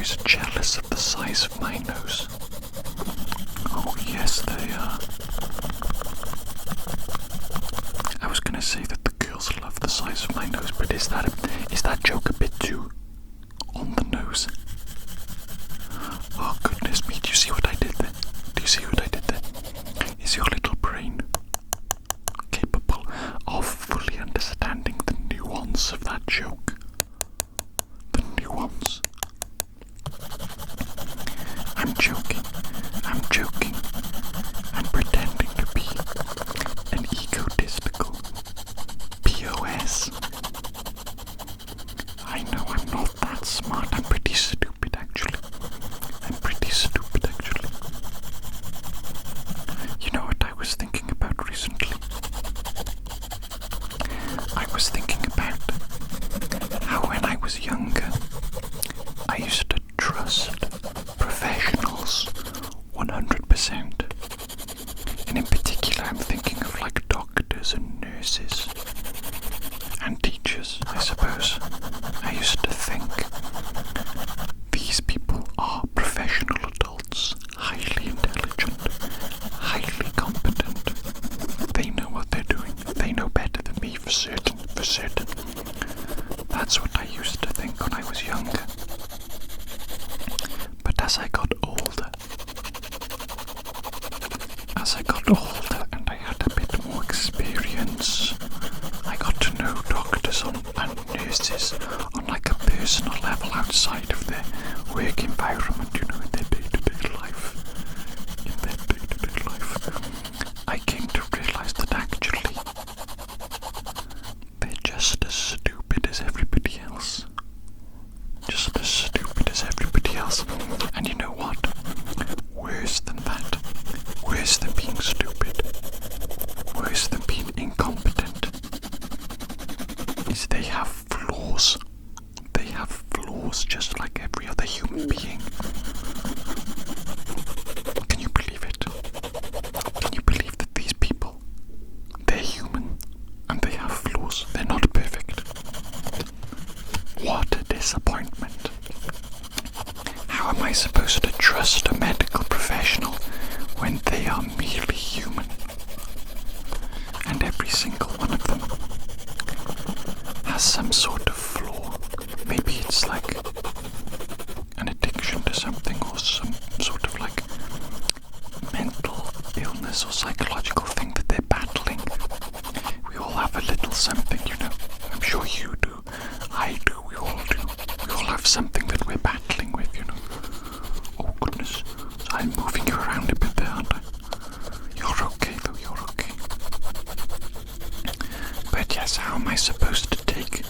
boys jealous of the size of my nose? Oh, yes, they are. I was gonna say that the girls love the size of my nose, but is that joke a bit too on the nose? Oh, goodness me, do you see what I did there? Do you see what I did there? Is your little brain capable of fully understanding the nuance of that joke? The nuance. I'm joking. I'm pretending to be an egotistical POS. I know I'm not that smart. I'm pretty stupid, actually. You know what I was thinking about recently? I was thinking about how when I was younger, I used to trust professionals 100%. And in particular, I'm thinking of like doctors and nurses and teachers, I suppose. I used to think these people are professional adults, highly intelligent, highly competent. They know what they're doing. They know better than me for certain. That's what I used to think when I was younger. But as I got older and I had a bit more experience, I got to know doctors and nurses on like a personal level outside of their work environment, in their day-to-day life. I came to realize that actually they're just as stupid as everybody else. And you know what? Worse than that, worse than being stupid, worse than being incompetent, is they have flaws. They have flaws just like every other human being. Can you believe it? Can you believe that these people, they're human and they have flaws? They're not perfect. What a disappointment. How am I supposed to trust a medical professional when they are merely human? And every single one of them has some sort of flaw. Maybe it's like an addiction to something, or some sort of like mental illness or psychological thing that they're battling. We all have a little something, I'm sure you do. I do. We all do. We all have something that we're battling with, Oh goodness. So I'm moving you around a bit there, aren't I? You're okay though, you're okay. But yes, how am I supposed to take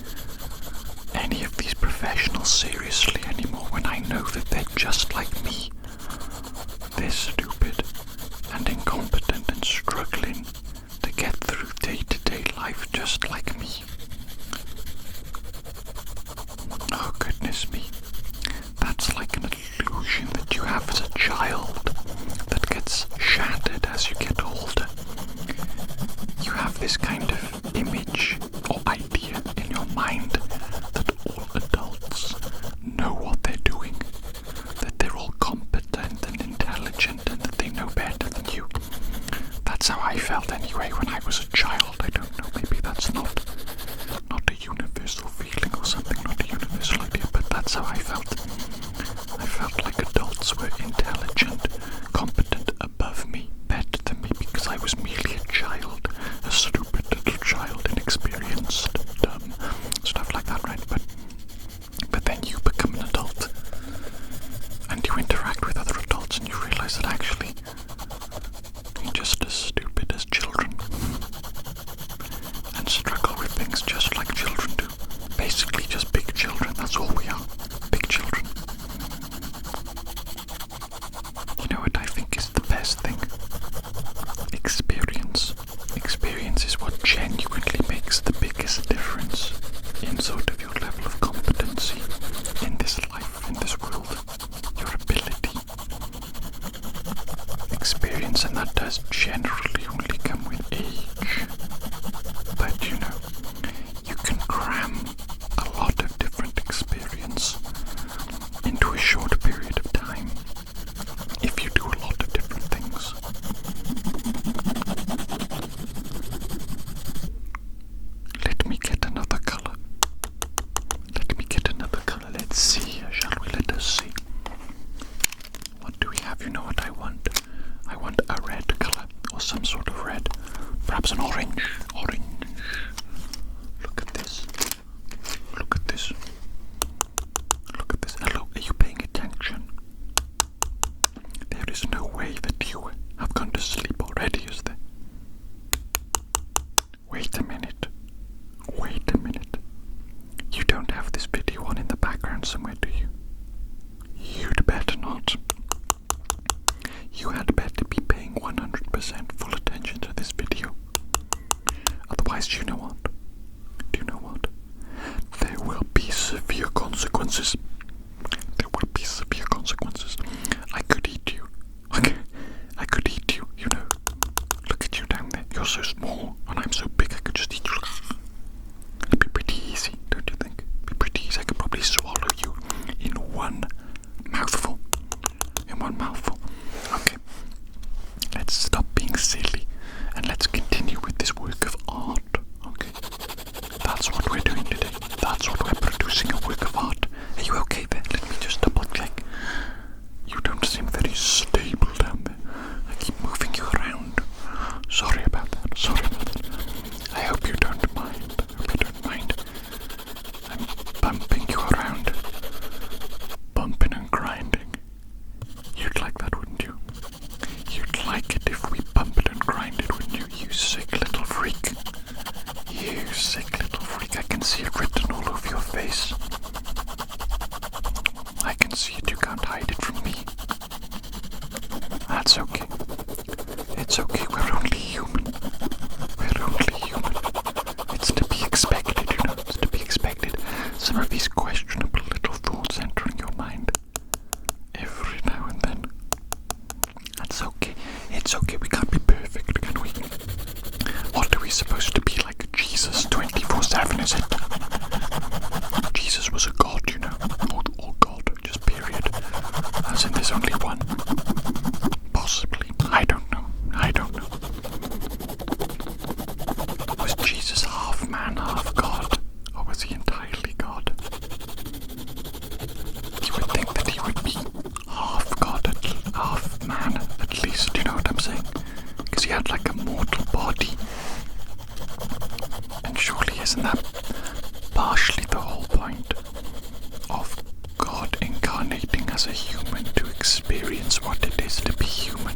any of these professionals seriously anymore when I know that they're just like me? They're stupid and incompetent and struggling to get through day-to-day life just like me. Oh goodness me. That's like an illusion that you have as a child that gets shattered as you get older. You have this kind of image or idea in your mind that all adults know what they're doing, that they're all competent and intelligent and that they know better than you. That's how I felt anyway when I was a child. I don't know, maybe that's not a universal feeling or something, not a universal idea, but that's how I felt. I felt like adults were intelligent, competent, above me, better than me, because I was merely a child, a stupid little child, inexperienced, dumb, stuff like that, right? But then you become an adult, and you interact with other adults, and you realize that actually you're just as stupid as children, and struggle with things just like children do. Basically just big children, that's all we are. Big children. You know what I think is the best thing? Experience. Experience is what genuinely makes the biggest difference in sort of your level of competency in this life, in this world. Your ability consequences. There will be severe consequences. I could eat you. Okay, I could eat you, you know. Look at you down there. You're so small, and I'm so big I could just eat you. It'd be pretty easy, don't you think? It'd be pretty easy. I could probably swallow you in one mouthful. Okay. Let's stop being silly and let's continue with this work of art. Okay. That's what we're doing today. That's what we're producing, a work of art. Are you okay there? Let me just double check. You don't seem very stable down there. I keep moving you around. Sorry about that. I hope you don't mind. I'm bumping you around. Bumping and grinding. You'd like that, wouldn't you? You'd like it if we bumped and grinded, wouldn't you? You sick little freak. You sick little freak. I can see it written all over your face. I can see it. You can't hide it from me. That's okay. It's okay. We're only human. It's to be expected, you know. It's to be expected. Some of these questionable little thoughts entering your mind every now and then. That's okay. It's okay. We can't be perfect, can we? What are we supposed to be like? Jesus 24/7, is it? Jesus was a god, you know. Or God, just period. As in there's only one. Possibly. I don't know. Was Jesus half man, half God? Or was he entirely God? You would think that he would be half God, half man, at least, you know what I'm saying? Because he had like a mortal body. And surely isn't that partially the whole point of God incarnating as a human to experience what it is to be human,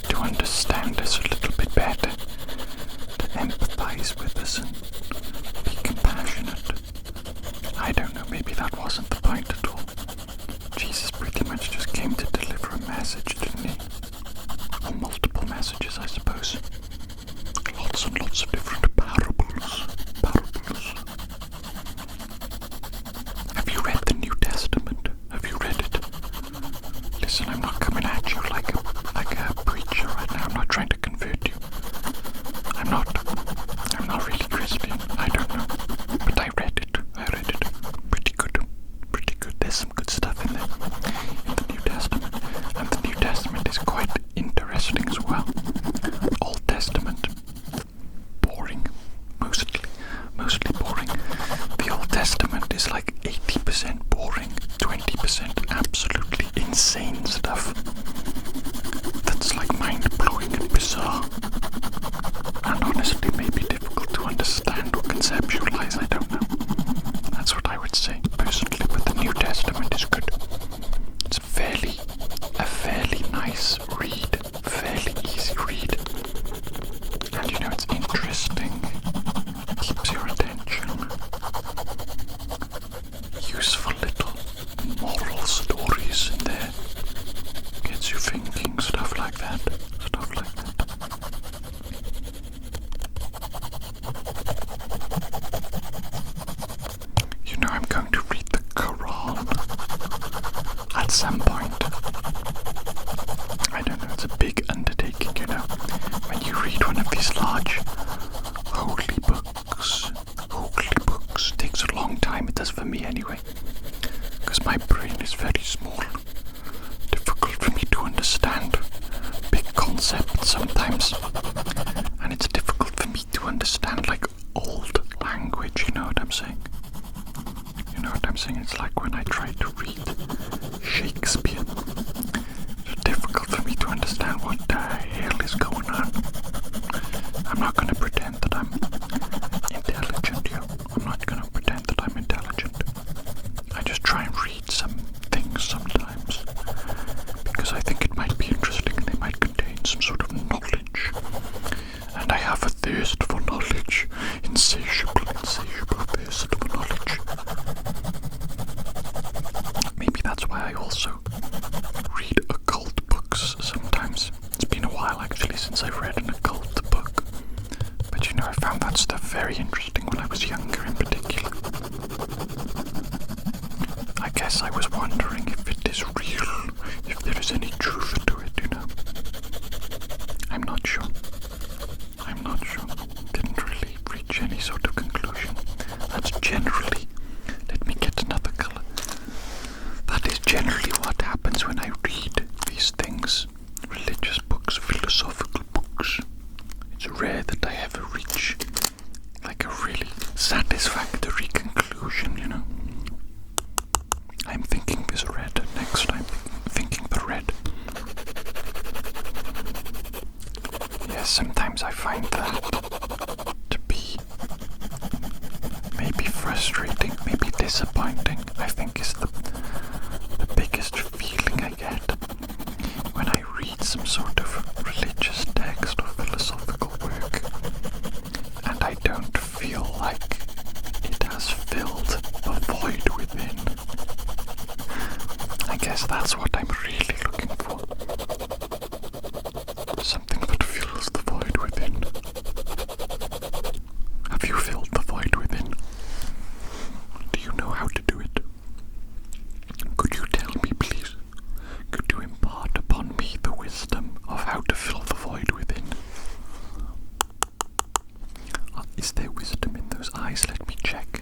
to understand us a little bit better, to empathize with us and be compassionate? I don't know, maybe that wasn't the point at all. Jesus pretty much just came to deliver a message, didn't he? Or multiple messages, I suppose. Lots and lots of different parables. Have you read the New Testament? Have you read it? Listen, I'm not coming at you like a preacher right now. I'm not trying to convert you. I'm not really Christian. I don't know. But I read it. Pretty good. There's some good stuff in there. In the New Testament. And the New Testament is quite interesting as well. Old Testament, boring. Mostly boring. The Old Testament is like 80% boring, 20% absolutely insane stuff. That's like mind-blowing and bizarre. And honestly maybe difficult to understand or conceptualize, I don't know. That's what I would say, personally, but the New Testament is good. It's a fairly nice read, fairly easy read. And you know, it's interesting, keeps your attention. Useful little moral stories in there. Gets you thinking, stuff like that. You know, I'm going to read the Quran at some point. I don't know, it's a big undertaking, you know. When you read one of these large holy books, takes a long time. It does for me anyway. Because my brain is very small. Difficult for me to understand big concepts sometimes. And it's difficult for me to understand like old language, you know what I'm saying? It's like when I try to read Shakespeare. It's difficult for me to understand what the hell is going on. I'm not going to pretend that I'm intelligent, I'm not going to pretend that I'm intelligent. I just try and read some things sometimes because I think it might be interesting and they might contain some sort of knowledge. And I have a thirst for knowledge, insatiable thirst for knowledge. Maybe that's why I also read occult books sometimes. It's been a while actually since I've read an occult book. But you know, I found that stuff very interesting when I was younger in particular. I guess I was wondering if it is real, if there is any truth to it, you know. I'm not sure. Didn't really reach any sort of conclusion. That's generally, let me get another color. That is generally what happens when I read these things. Religious books, philosophical books. It's rare that I ever reach like a really satisfactory conclusion, you know. I'm thinking this red next. I'm thinking the red. Yes, sometimes I find that to be maybe frustrating, maybe disappointing. I think is the biggest feeling I get when I read some sort of religious text or philosophical work and I don't feel like it has filled the void within. I guess that's what I'm really looking for. Something that fills the void within. Have you filled the void within? Do you know how to do it? Could you tell me, please? Could you impart upon me the wisdom of how to fill the void within? Is there wisdom in those eyes? Let me check.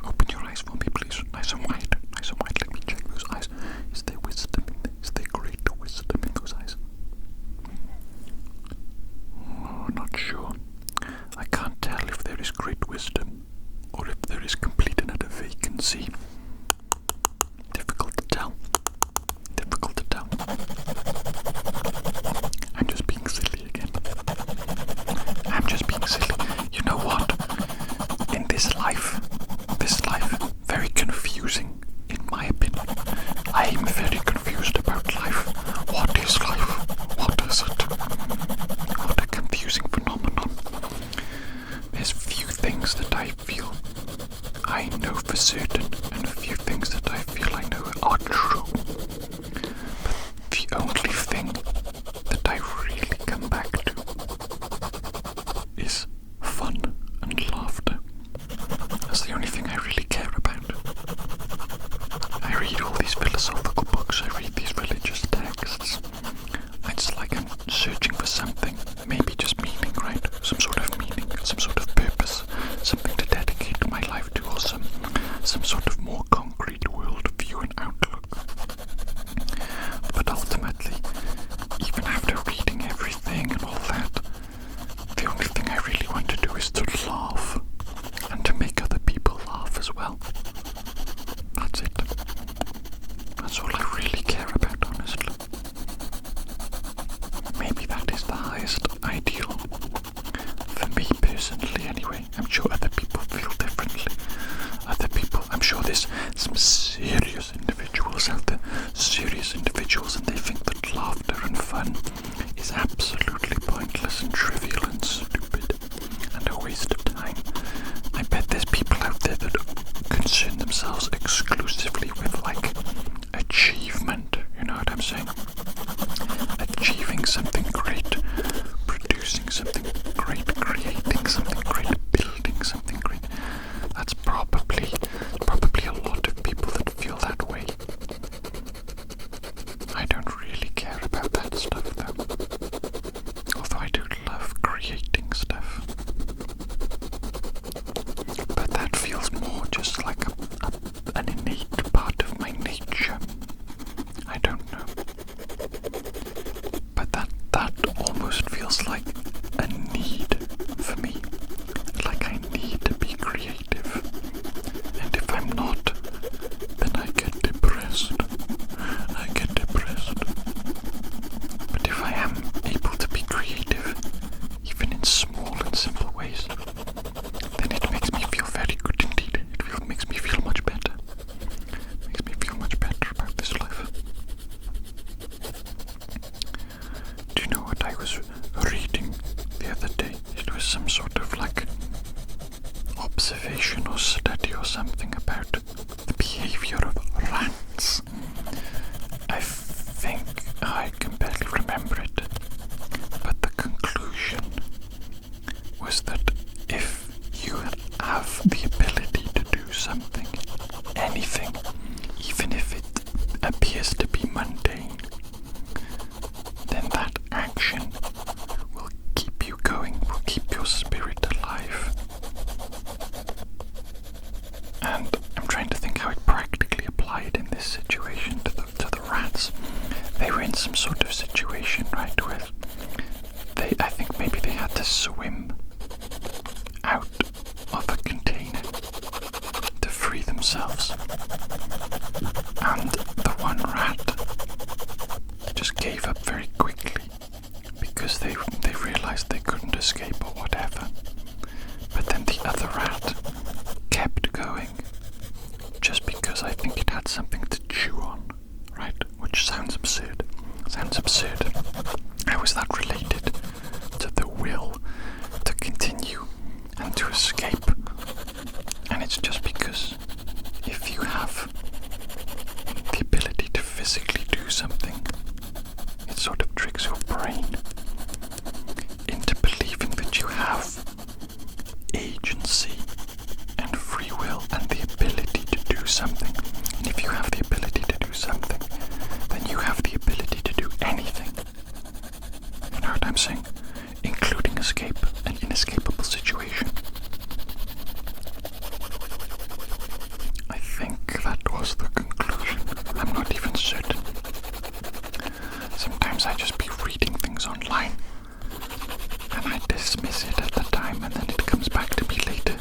Open your eyes for me, please. Nice and wide. Let me check those eyes. Is there wisdom in there? Is there great wisdom in those eyes? Oh, not sure. I can't tell if there is great wisdom or if there is complete and utter vacancy. Difficult to tell. I'm just being silly again. You know what? In this life, very confusing, in my opinion. I am very confused about life. What is life? What is it? What a confusing phenomenon. There's few things that I feel I know for certain, and a few things that I feel I know are true. But the only thing that I really come back to is fun and laughter. That's the only thing I really care about. I read all these philosophical books, I read these religious texts. It's like I'm searching for something, maybe just meaning, right? Some sort of meaning, some sort of purpose, something to dedicate my life to, or some sort of more concrete worldview and outlook. But ultimately, even after reading everything and all that, the only thing I really want to do is to laugh, and to make other people laugh as well. That's it. That's all I really care about, honestly. Maybe that is the highest ideal. For me personally, anyway. I'm sure other people feel differently. I'm sure there's some serious individuals out there. And they think that laughter and fun is absolutely pointless and trivial and stupid and a waste of time. I bet there's people out there that concern themselves exclusively with, like, achievement, you know what I'm saying? Achieving something great, producing something great, creating something great, building something great. That's probably a lot of people that feel that way. I don't really care about that stuff though. Although I do love creating stuff. But that feels more just like an innate appears to be mundane, then that action will keep you going, will keep your spirit alive. And I'm trying to think how it practically applied in this situation to the rats. They were in some sort of situation, right, where I think maybe they had to swim out of a container to free themselves. And the one rat just gave up very quickly because they realized they couldn't escape or whatever. But then the other rat kept going just because I think it had something to chew on, right? Which sounds absurd. How is that related to the will to continue and to escape? And it's just because if you have the ability to physically do something, it sort of tricks your brain into believing that you have agency and free will and the ability to do something. And if you have the ability to do something, then you have the ability to do anything. You know what I'm saying? Including escape, an inescapable situation. I think that was the conclusion. I'm not even certain. Sometimes I just be reading things online and I dismiss it at the time, and then it comes back to me later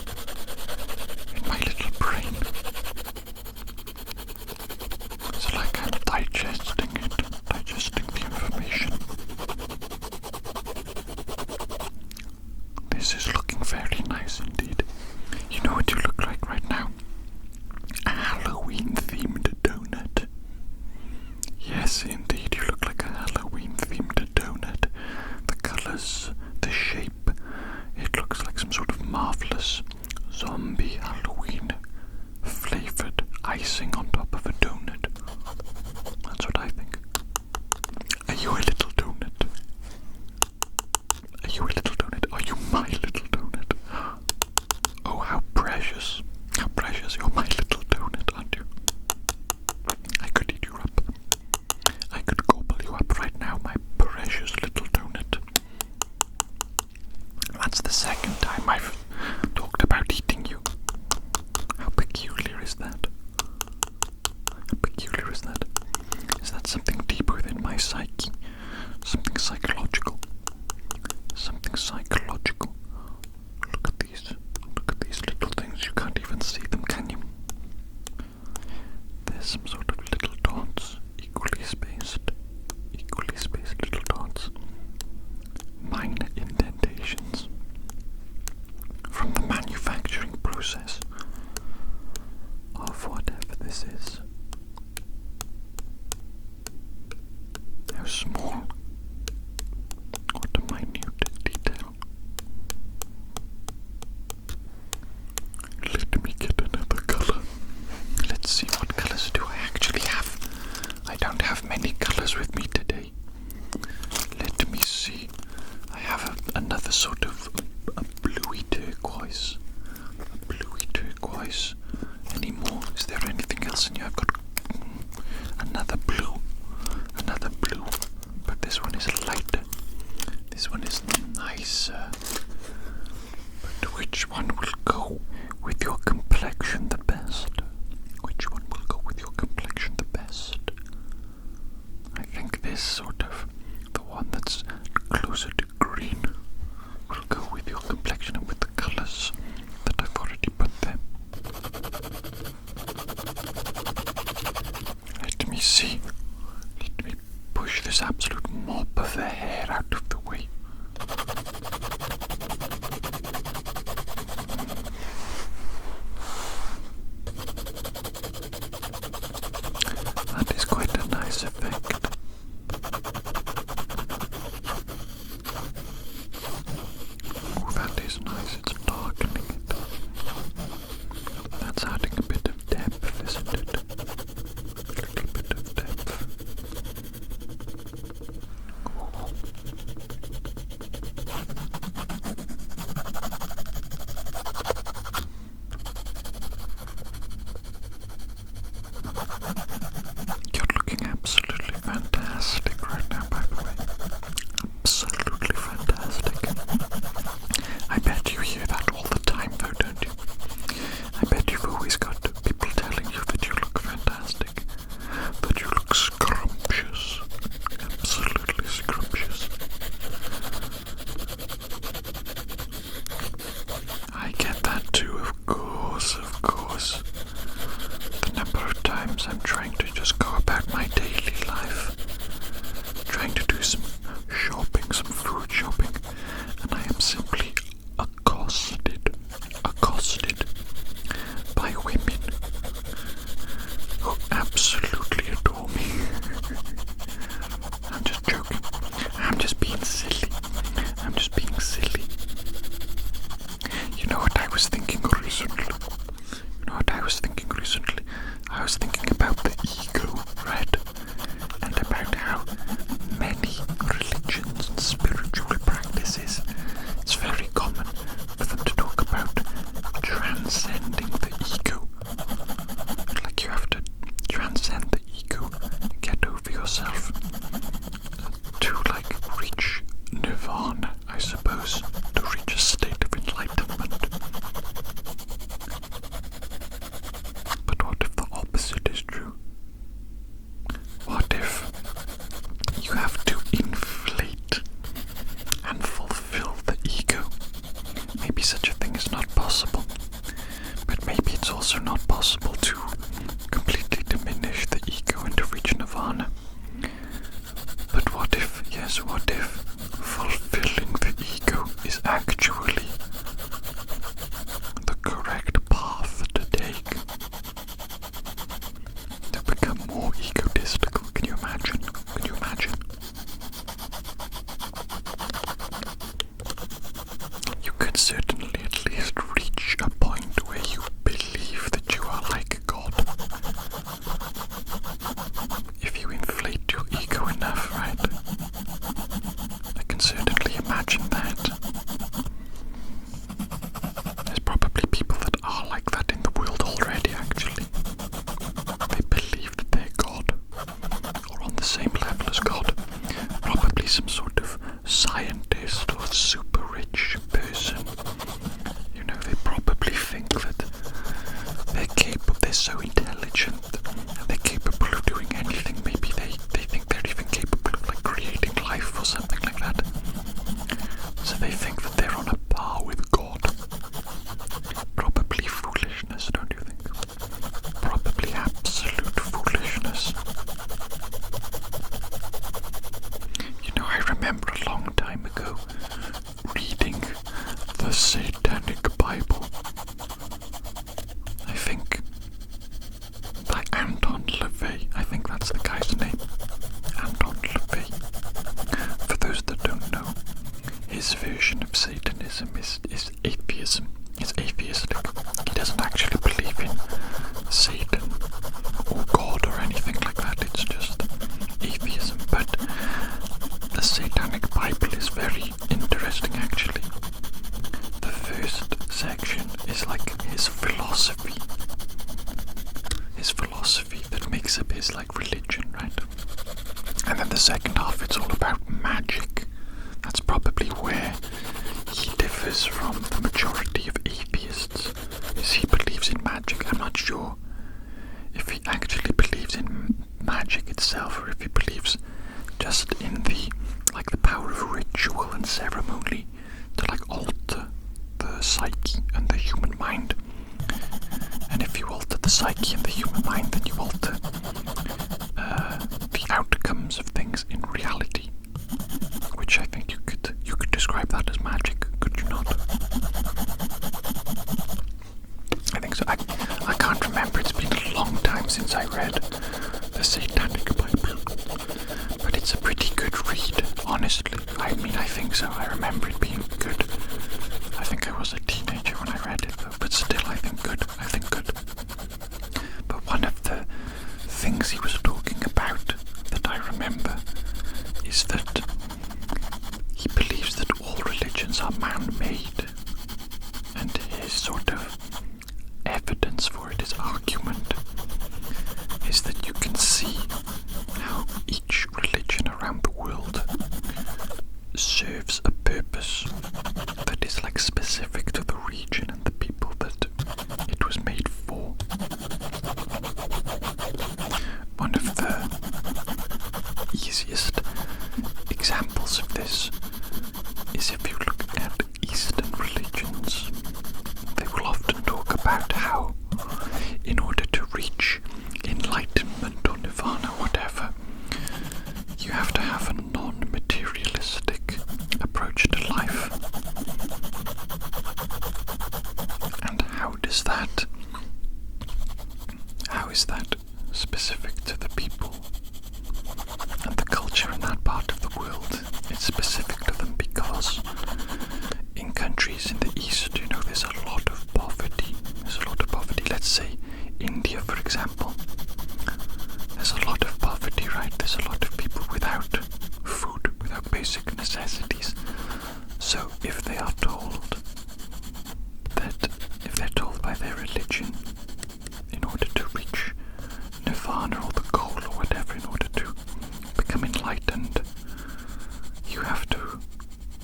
in my little brain. It's like I'm digesting the information. This is looking very nice indeed. You know what you look like right now? A Halloween-themed donut. Yes, indeed, you look like a Halloween-themed donut. The colours, the shape, it looks like some sort of marvellous zombie Halloween flavoured icing on top of a donut. That's what I think. Are you a little donut? Are you a little donut? Are you my little donut? Oh, how precious. How precious. You're my little donut, aren't you? I could eat you up. I could gobble you up right now, my precious little donut. That's the second time I've talked about eating you. How peculiar is that? How peculiar is that? Is that something deep within my psyche? Something psychological? Something psychological? Look at these little things. You can't even see them, can you? There's some sort of little dots, equally spaced little dots. Minor indentations from the manufacturing process of whatever this is. How small. What a minute detail. Let me get another color. Let's see, what colors do I actually I'm trying to just go about my daily life, trying to do some shopping, some food shopping, and I am simply accosted by women who absolutely adore me. I'm just joking. I'm just being silly. You know what I was thinking recently? I was thinking about the ego, right? And about how many religions and spiritual practices, it's very common for them to talk about transcending the ego. Like you have to transcend the ego, get over yourself to like reach nirvana, I suppose, to reach a state of enlightenment. But what if the opposite is true? What if you have to inflate and fulfill the ego? Maybe such a thing is not possible, but maybe it's also not possible to completely diminish the ego and to reach nirvana. But what if fulfilling the ego is actually the correct path to take to become more egotistical? Can you imagine? You could certainly at least reach a point where you believe that you are like God. If you inflate your ego enough, right? I can certainly imagine that. There's probably people that are like that in the world already, actually. They believe that they're God, or on the same level as God. Probably some sort of scientist or super rich person. You know, they probably think that they're so intelligent, they're capable of doing anything. Maybe they think they're even capable of like creating life or something like that. So they think that they're on a par with God. Probably foolishness, don't you think? Probably absolute foolishness. You know, I remember a long time ago reading the Satanic Bible. I think by Anton LaVey. I think that's the guy's name. Anton LaVey. For those that don't know, his version of Satanism is atheism. It's atheistic. He doesn't actually believe in Satan or God or anything like that. It's just atheism. But the Satanic Bible is very interesting, actually. The first section is like his philosophy that makes up his like religion, right? And then the second half, it's all about magic. That's probably where he differs from the majority of atheists, is he believes in magic. I'm not sure if he actually believes in magic itself, or if he believes just in the power of ritual and ceremony to like alter the psyche and the human mind. And if you alter the psyche and the human mind, then you alter the outcomes of things in reality, which I think you could describe that as magic, could you not? I think so. I can't remember. It's been a long time since I read the Satanic Bible, but it's a pretty good read, honestly. I mean, I think so. I remember it being good. I think I was a teenager when I read it, but still, I think good. But one of the things he was talking about that I remember is that he believes that all religions are man-made, and his sort of evidence for it, his argument, is that you can see how each religion around the world serves a purpose that is like specific to the region and the people that it was made for. One of the easiest examples of this is if you look at Eastern religions. They will often talk about how in order to reach enlightenment specific to the people and the culture in that part of the world. It's specific to them because in countries in the East, there's a lot of poverty. Let's say India, for example. There's a lot of poverty, right? There's a lot of people without food, without basic necessities. So if they are told by their religion, in order to reach nirvana or the goal or whatever, in order to become enlightened, you have to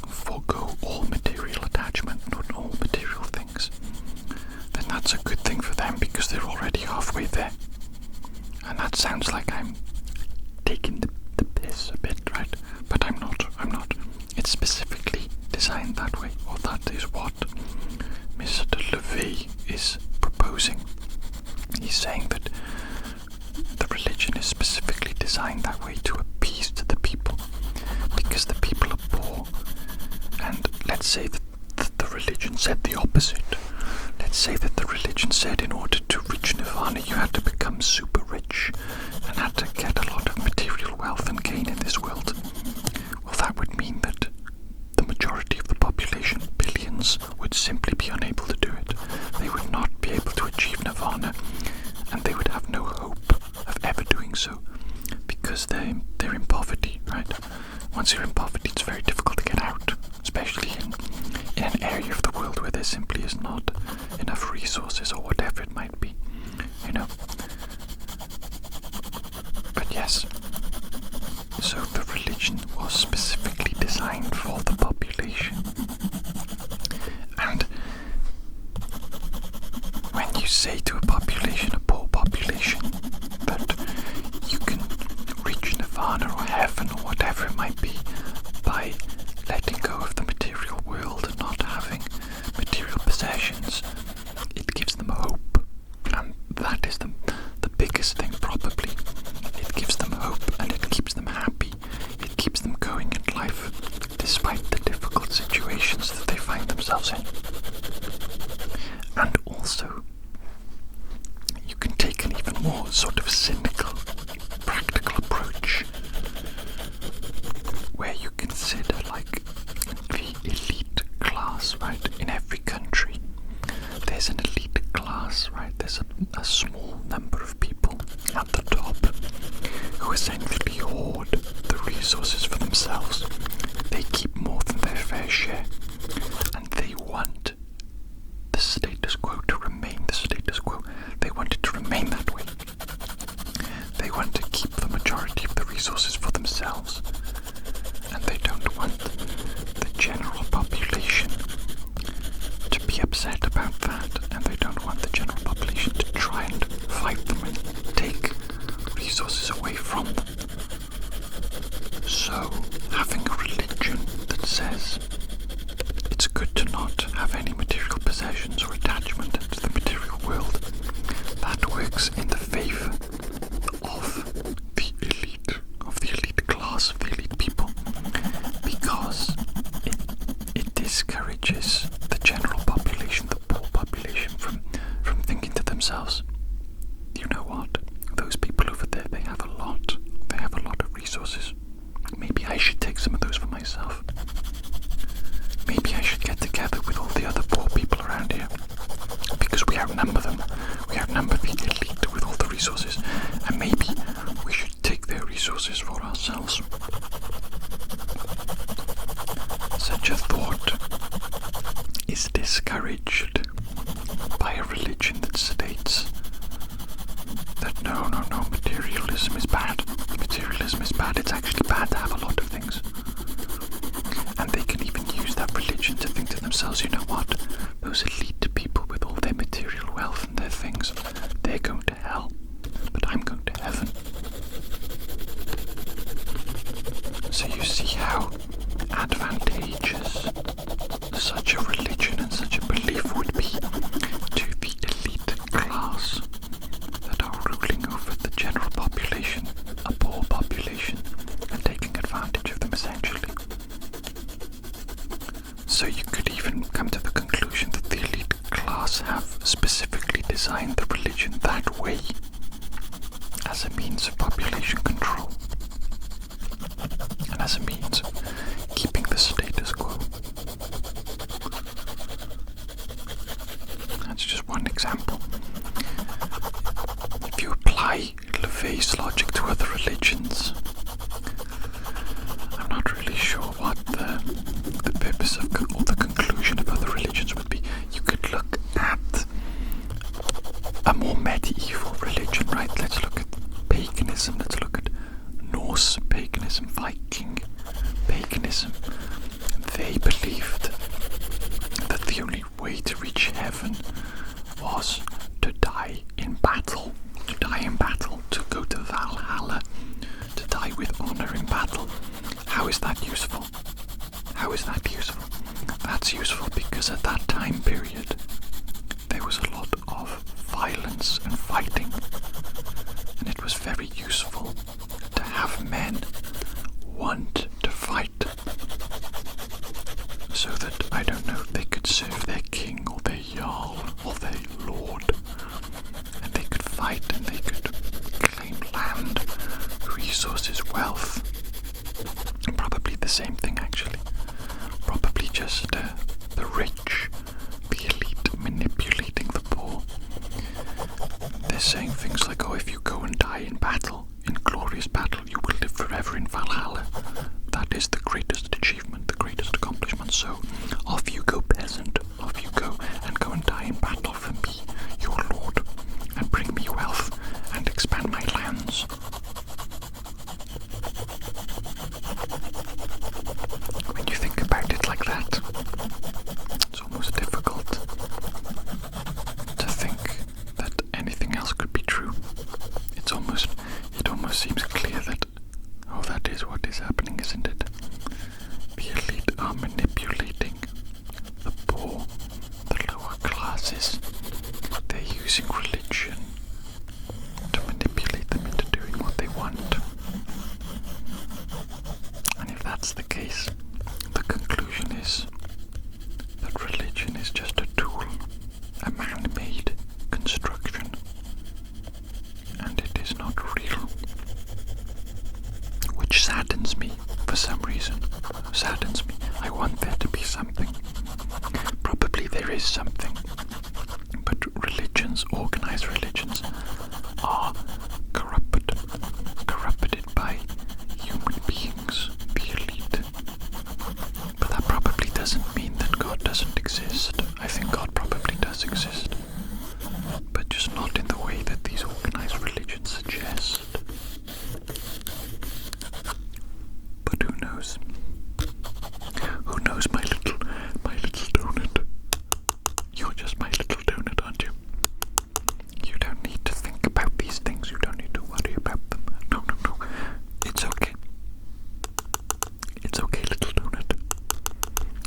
forego all material attachment, not all material things, then that's a good thing for them because they're already halfway there. And that sounds like I'm taking the piss a bit, right? But I'm not. It's specifically designed that way, or that is what Mr. Levy is proposing. He's saying that the religion is specifically designed that way to appease to the people, because the people are poor. And let's say that the religion said the opposite. Let's say that the religion said in order to reach nirvana you had to become super rich and had to get a lot of material wealth and gain in this world. Well, that would mean that the majority of the population, billions, would simply be unable to do it. They would not be able to achieve nirvana, and they would have no hope of ever doing so because they're in poverty, right? Once you're in poverty, it's very difficult to get out, especially in an area of the world where there simply is not enough resources or whatever it might be, But yes, so the religion was specifically designed for the population. And when you say to a population, a poor population, that you can reach nirvana or heaven or whatever it might be by letting go of the material world and not having material possessions, it gives them hope. And that is the biggest thing, probably. It gives them hope and it keeps them happy. It keeps them going in life despite the difficult situations that they find themselves in. And also, you can take an even more sort of cynical, practical approach where you consider like the elite class, right? In every country there's an elite class, right? There's a small number of people at the top who essentially hoard the resources for themselves. They keep more than their fair share, and they want the status quo to remain the status quo. They want it to remain that way. They want to keep the majority of the resources for themselves, and they don't want the general population to be upset about that, and they don't want the general population to try and fight them and take resources away from them. So, having a religion that says it's good to not have any material possessions or attachment to the material world, that works in the favor of the elite class, of the elite people, because it discourages the general population, the poor population, from thinking to themselves, you know what, those people over there, they have a lot of resources. Maybe I should take some of those for myself. Maybe I should get together with all the other poor people around here, because we outnumber them. We outnumber the elite with all the resources, and maybe we should take their resources for ourselves. Such a thought is discouraged by a religion that states that no, materialism is bad. Materialism is bad. It's actually bad to have a lot of things. And they can even use that religion to think to themselves, you know what, those elite people with all their material wealth and their things, they're going to hell, but I'm going to heaven. So you see how advantageous such a religion and such a belief would be to the elite class that are ruling over the general population, a poor population, and taking advantage of them essentially. So you could even come to as a means of population control and as a means of keeping the status quo. That's just one example. If you apply LaVey's logic to other religions, I'm not really sure what the purpose of or the conclusion of other religions would be. You could look at a more medieval religion, right? Let's look at paganism. Let's look at Norse paganism, Viking paganism. They believed that the only way to reach heaven was to die in battle. To die in battle, to go to Valhalla, to die with honor in battle. How is that useful? How is that useful? That's useful because at that time period there was a lot of violence and fighting, and it was very useful to have men want to fight so that, I don't know, they could serve their king or their jarl or their lord, and they could fight and they could claim land, resources, wealth. Probably the same thing actually. Probably just the rich, the elite manipulating the poor. They're saying things like, oh, if you go and die in battle, in glorious battle, you will live forever in Valhalla. That is the greatest achievement, the greatest accomplishment. So off you go, peasant, off you go and die in battle for me, your lord, and bring me wealth and expand my lands. When you think about it like that, it's almost difficult to think that anything else could be true. It almost seems clear that, oh, that is what is happening, isn't it? The elite are manipulating the poor, the lower classes. They're using religion to manipulate them into doing what they want. And if that's the case, the conclusion is that religion is just a tool, a man-made construction, and it is not real. Which saddens me for some reason. Saddens me. I want there to be something. Probably there is something. But religions, organized religions, are corrupted by human beings, the elite. But that probably doesn't mean that God doesn't exist. I think God probably does exist, but just not in the way that these organized religions suggest. But who knows? Who knows, my little donut? You're just my little donut, aren't you? You don't need to think about these things. You don't need to worry about them. No. It's okay. It's okay, little donut.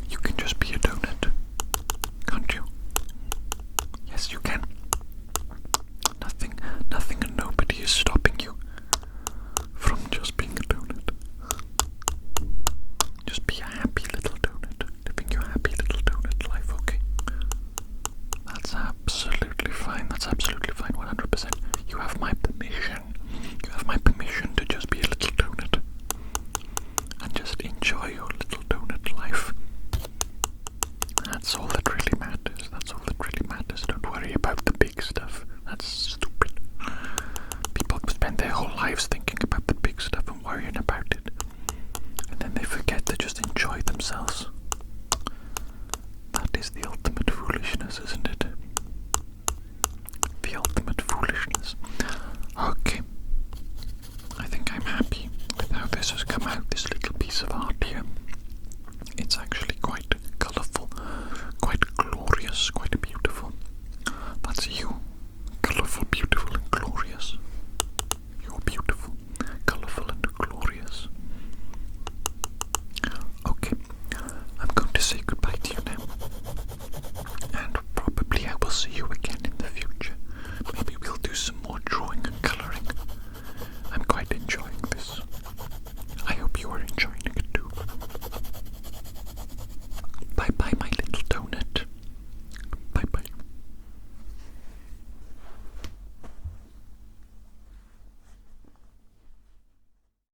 You can just be a donut, can't you? Yes, you can. Nothing and nobody is stopping you from just being a donut. Just be a happy little donut, living your happy little donut life, okay? That's absolutely fine. That's absolutely fine, 100%. You have my permission. You have my permission to just be a little donut and just enjoy your little donut life. That's all that really matters. That's all that really matters. Don't worry about the big stuff. That's stupid. People spend their whole lives thinking about the big stuff and worrying about it, and then they forget to just enjoy themselves.